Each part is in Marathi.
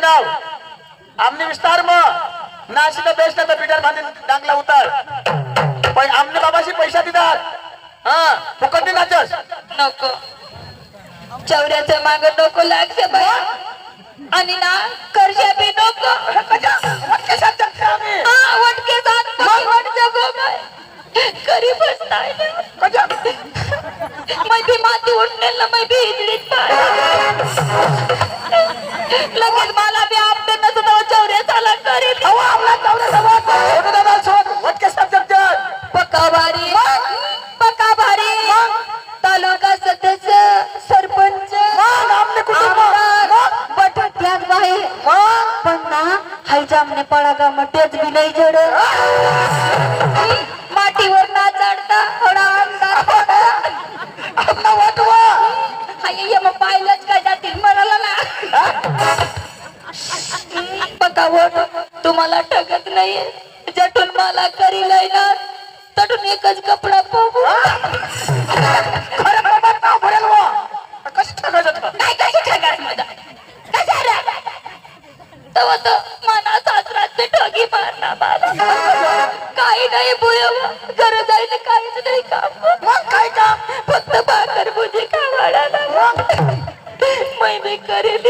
नाव आमने विस्तार मग नाशिक बेस्ट तर पीटर बांधून डांगला उतर पण आमने बाबाशी पैसा देतात हा फुकट नाचस नको चौऱ्याच्या माग नको लागते बाई आणि ना कर्जा बी नको वटके जात वट जगो बाई गरीबच नाही मैं भी माती उठनेला मैं भी इजडीत लगेच मला बी आपटे नसत चौऱ्या साला करील पक्का भारी तालुका सदस्य सरपंच बटाट्यात बाहेर पण ना हायच्या आमने पळागा मटेच बी नाही जड मातीवर ना चढता थोडा अंदाज हाय मग पाहिलंच काय जातील म्हणाला ना पक्का तुम्हाला ठगत नाहीये जटून मला करील ना तटून एकच कपडा पाहू मना सासरात ठगी मारणार काही नाही बोयव घर जायला काहीच नाही काम काय काम फक्त भाकर भुजी खावाडाला मैं करेल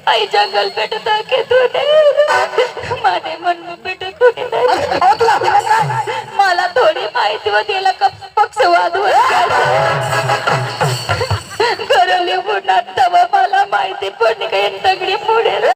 आई जंगल पेट ताके तुने माने मन पेट कोणी नाही मला थोडी माहिती होती